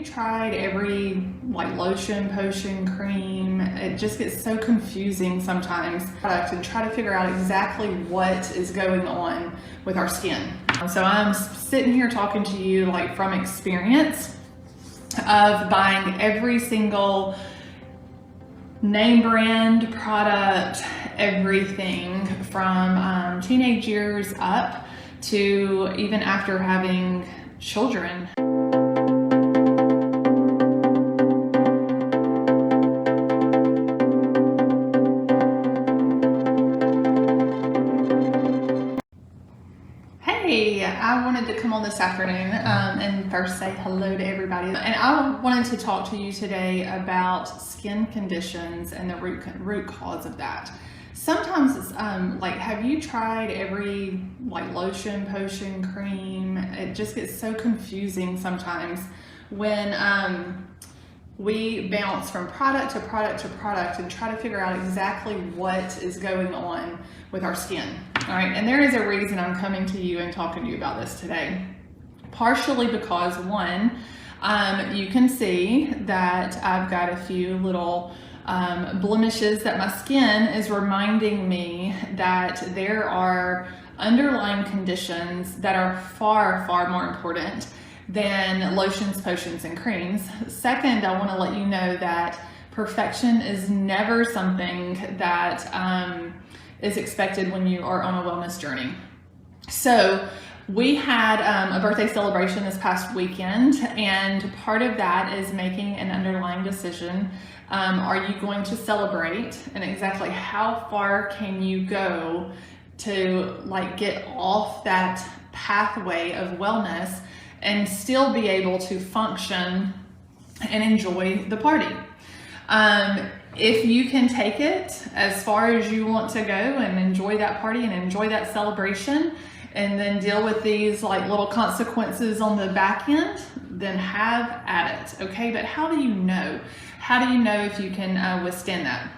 you tried every like lotion, potion, cream? It just gets so confusing sometimes. And try to figure out exactly what is going on with our skin. So I'm sitting here talking to you like from experience of buying every single name brand product, everything from teenage years up to even after having children. Hey, I wanted to come on this afternoon and first say hello to everybody. And I wanted to talk to you today about skin conditions and the root cause of that. Sometimes it's like, have you tried every like lotion, potion, cream? It just gets so confusing sometimes when we bounce from product to product to product and try to figure out exactly what is going on with our skin. All right, and there is a reason I'm coming to you and talking to you about this today. Partially because one, you can see that I've got a few little blemishes that my skin is reminding me that there are underlying conditions that are far, far more important than lotions, potions, and creams. Second, I want to let you know that perfection is never something that is expected when you are on a wellness journey. So we had a birthday celebration this past weekend, and part of that is making an underlying decision. Are you going to celebrate, and exactly how far can you go to like get off that pathway of wellness and still be able to function and enjoy the party? If you can take it as far as you want to go and enjoy that party and enjoy that celebration, and then deal with these like little consequences on the back end, then have at it, okay? But how do you know? How do you know if you can withstand that?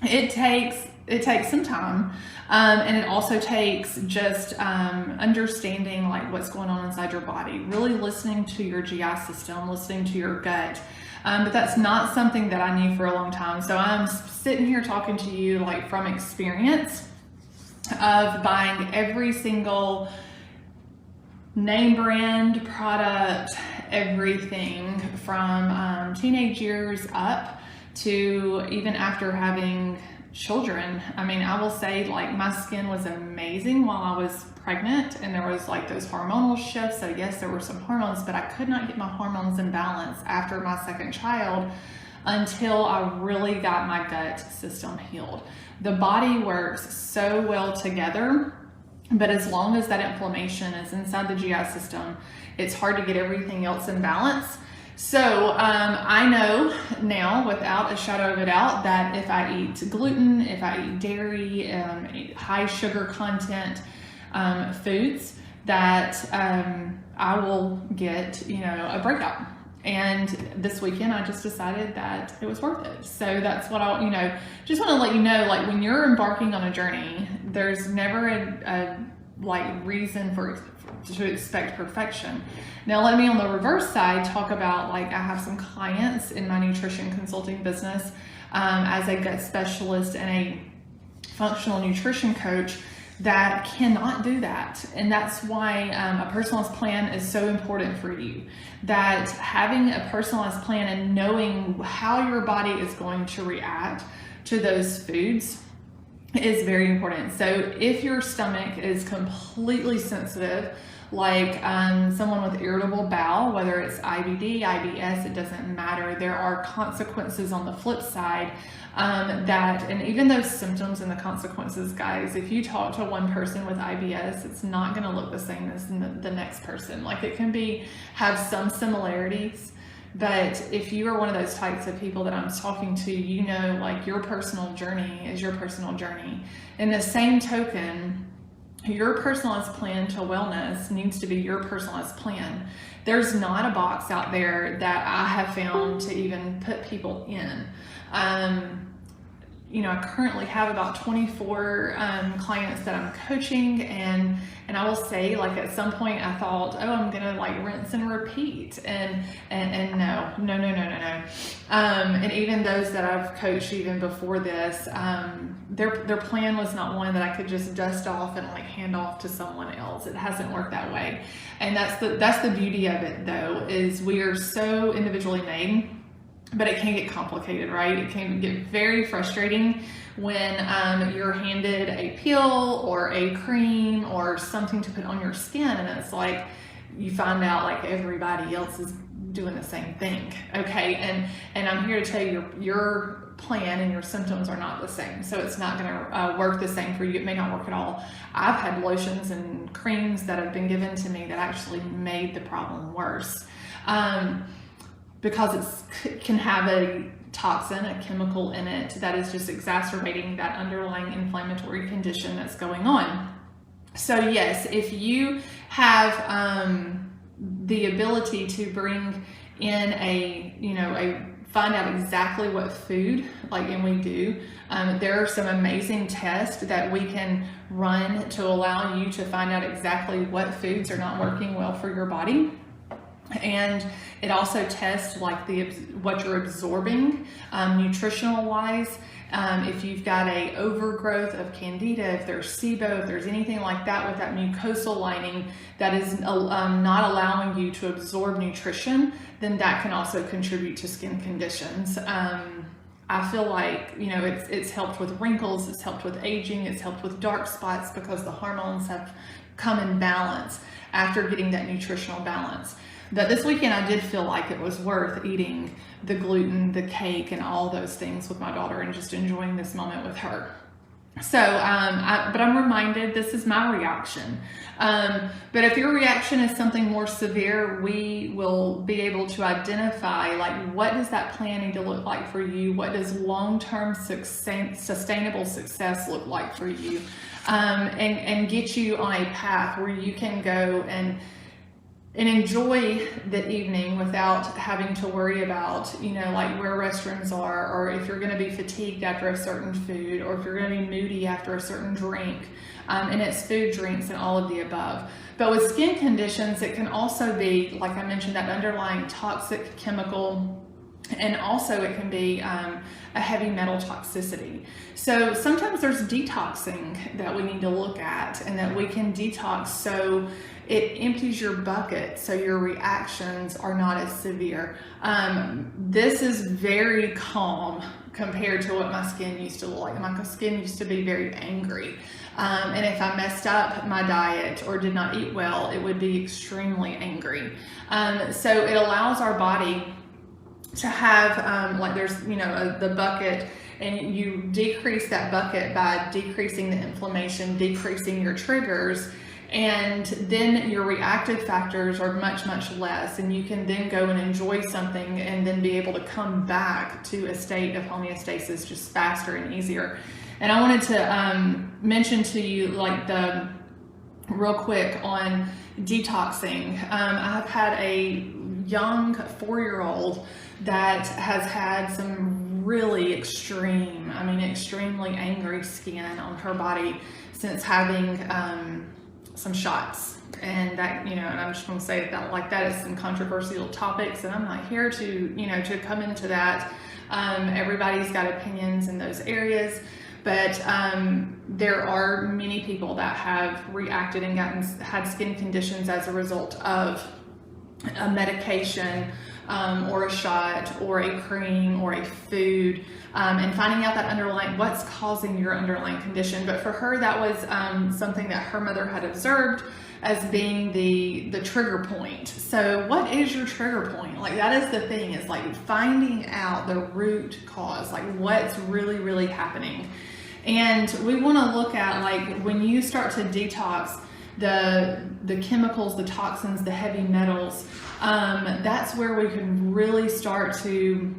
It takes some time, and it also takes just understanding like what's going on inside your body, really listening to your GI system, listening to your gut. But that's not something that I knew for a long time. So I'm sitting here talking to you like from experience of buying every single name brand product, everything from teenage years up to even after having children. I mean, I will say like my skin was amazing while I was pregnant, and there was like those hormonal shifts. So yes, there were some hormones, but I could not get my hormones in balance after my second child until I really got my gut system healed. The body works so well together, but as long as that inflammation is inside the GI system, it's hard to get everything else in balance. So I know now without a shadow of a doubt that if I eat gluten, if I eat dairy, eat high sugar content foods, that I will get, a breakout. And this weekend I just decided that it was worth it. So that's what I, just want to let you know, like when you're embarking on a journey, there's never a reason to expect perfection. Now let me on the reverse side talk about like I have some clients in my nutrition consulting business as a gut specialist and a functional nutrition coach that cannot do that. And that's why a personalized plan is so important for you. That having a personalized plan and knowing how your body is going to react to those foods is very important. So if your stomach is completely sensitive, like someone with irritable bowel, whether it's IBD, IBS, it doesn't matter. There are consequences on the flip side and even those symptoms and the consequences, guys, if you talk to one person with IBS, it's not going to look the same as the next person. Like it can have some similarities, but if you are one of those types of people that I'm talking to, like your personal journey is your personal journey. In the same token, your personalized plan to wellness needs to be your personalized plan. There's not a box out there that I have found to even put people in. I currently have about 24 clients that I'm coaching, and I will say, like, at some point I thought, oh, I'm gonna like rinse and repeat, and no, And even those that I've coached even before this, their plan was not one that I could just dust off and like hand off to someone else. It hasn't worked that way. And that's the beauty of it though, is we are so individually made, but it can get complicated, right? It can get very frustrating when you're handed a pill or a cream or something to put on your skin, and it's like you find out like everybody else is doing the same thing. Okay, and I'm here to tell you your plan and your symptoms are not the same, so it's not going to work the same for you. It may not work at all. I've had lotions and creams that have been given to me that actually made the problem worse, because it can have a toxin, a chemical in it that is just exacerbating that underlying inflammatory condition that's going on. So yes, if you have the ability to bring in find out exactly what food, and we do, there are some amazing tests that we can run to allow you to find out exactly what foods are not working well for your body. And it also tests like what you're absorbing nutritional wise. If you've got a overgrowth of candida, if there's SIBO, if there's anything like that with that mucosal lining that is not allowing you to absorb nutrition, then that can also contribute to skin conditions. I feel like, it's helped with wrinkles, it's helped with aging, it's helped with dark spots because the hormones have come in balance after getting that nutritional balance. But this weekend I did feel like it was worth eating the gluten, the cake, and all those things with my daughter and just enjoying this moment with her. So, but I'm reminded this is my reaction. But if your reaction is something more severe, we will be able to identify what does that plan need to look like for you? What does long-term sustainable success look like for you? And get you on a path where you can go and enjoy the evening without having to worry about, where restrooms are, or if you're going to be fatigued after a certain food, or if you're going to be moody after a certain drink. And it's food, drinks, and all of the above. But with skin conditions, it can also be, like I mentioned, that underlying toxic chemical, and also it can be a heavy metal toxicity. So sometimes there's detoxing that we need to look at, and that we can detox so it empties your bucket so your reactions are not as severe. This is very calm compared to what my skin used to look like. My skin used to be very angry. And if I messed up my diet or did not eat well, it would be extremely angry. So it allows our body to have, there's, the bucket, and you decrease that bucket by decreasing the inflammation, decreasing your triggers, and then your reactive factors are much, much less, and you can then go and enjoy something and then be able to come back to a state of homeostasis just faster and easier. And I wanted to mention to you real quick on detoxing. I've had a young 4-year-old that has had some really extremely angry skin on her body since having some shots. And that, and I'm just going to say that is some controversial topics, and I'm not here to, to come into that. Everybody's got opinions in those areas, but there are many people that have reacted and had skin conditions as a result of a medication, or a shot, or a cream, or a food, and finding out that what's causing your underlying condition. But for her, that was something that her mother had observed as being the trigger point. So what is your trigger point? That is the thing, is finding out the root cause, what's really, really happening. And we want to look at when you start to detox the chemicals, the toxins, the heavy metals, that's where we can really start to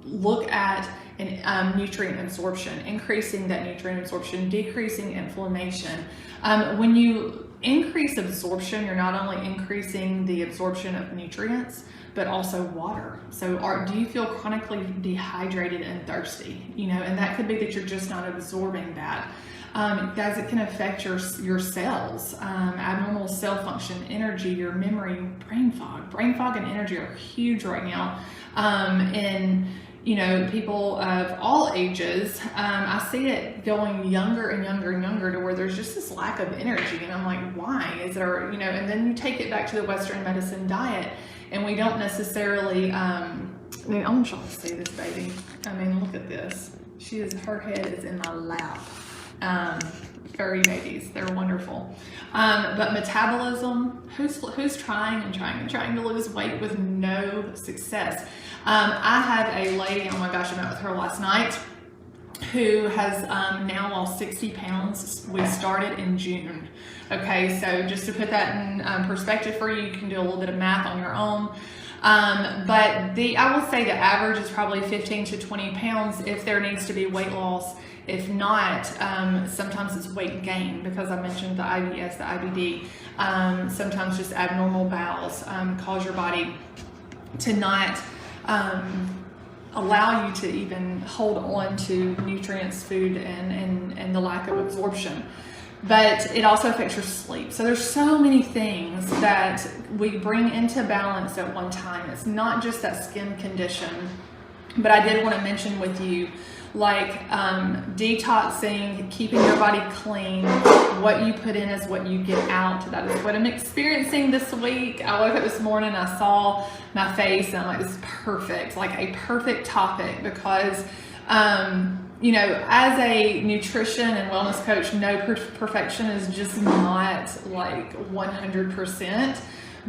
look at nutrient absorption, increasing that nutrient absorption, decreasing inflammation. When you increase absorption, you're not only increasing the absorption of nutrients, but also water. So do you feel chronically dehydrated and thirsty? And that could be that you're just not absorbing that. Guys, it can affect your cells, abnormal cell function, energy, your memory, brain fog. Brain fog and energy are huge right now. And people of all ages, I see it going younger and younger and younger to where there's just this lack of energy. And I'm like, why? Is there, and then you take it back to the Western medicine diet, and we don't necessarily, I want y'all to see this baby. Look at this. Her head is in my lap. Furry babies, they're wonderful. But metabolism, who's trying to lose weight with no success? I had a lady, oh my gosh, I met with her last night, who has now lost 60 pounds. We started in June. Okay, so just to put that in perspective for you, you can do a little bit of math on your own. But I will say the average is probably 15 to 20 pounds if there needs to be weight loss. If not, sometimes it's weight gain, because I mentioned the IBS, the IBD. Sometimes just abnormal bowels cause your body to not allow you to even hold on to nutrients, food, and the lack of absorption. But it also affects your sleep. So there's so many things that we bring into balance at one time. It's not just that skin condition, but I did want to mention with you, like detoxing, keeping your body clean. What you put in is what you get out. That is what I'm experiencing this week. I woke up this morning, I saw my face, and I'm like, this is perfect, like a perfect topic, because as a nutrition and wellness coach, no perfection is just not like 100%.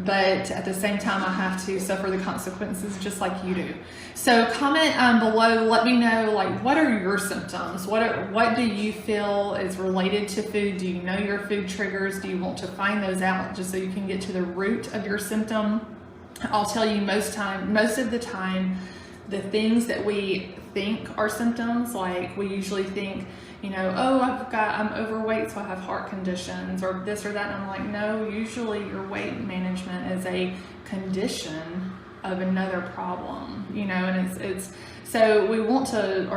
But at the same time, I have to suffer the consequences just like you do. So comment below, let me know, like, what are your symptoms? What do you feel is related to food? Do you know your food triggers? Do you want to find those out just so you can get to the root of your symptom? I'll tell you, most of the time, the things that we think are symptoms, like we usually think, I'm overweight, so I have heart conditions or this or that. And I'm like, no, usually your weight management is a condition of another problem, and it's so we want to,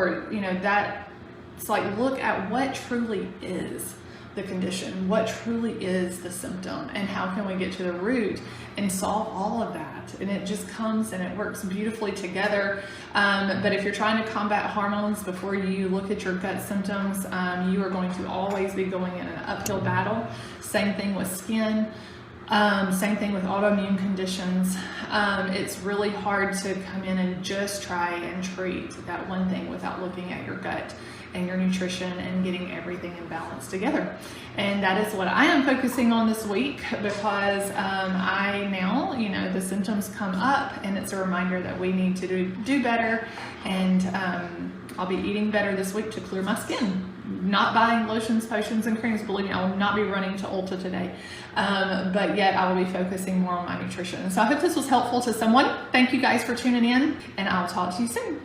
it's like, look at what truly is the condition, what truly is the symptom, and how can we get to the root and solve all of that. And it just comes and it works beautifully together. But if you're trying to combat hormones before you look at your gut symptoms, you are going to always be going in an uphill battle. Same thing with skin. Same thing with autoimmune conditions. It's really hard to come in and just try and treat that one thing without looking at your gut and your nutrition and getting everything in balance together. And that is what I am focusing on this week, because I now, the symptoms come up, and it's a reminder that we need to do better. And I'll be eating better this week to clear my skin. Not buying lotions, potions, and creams. Believe me, I will not be running to Ulta today. But yet I will be focusing more on my nutrition. So I hope this was helpful to someone. Thank you guys for tuning in, and I'll talk to you soon.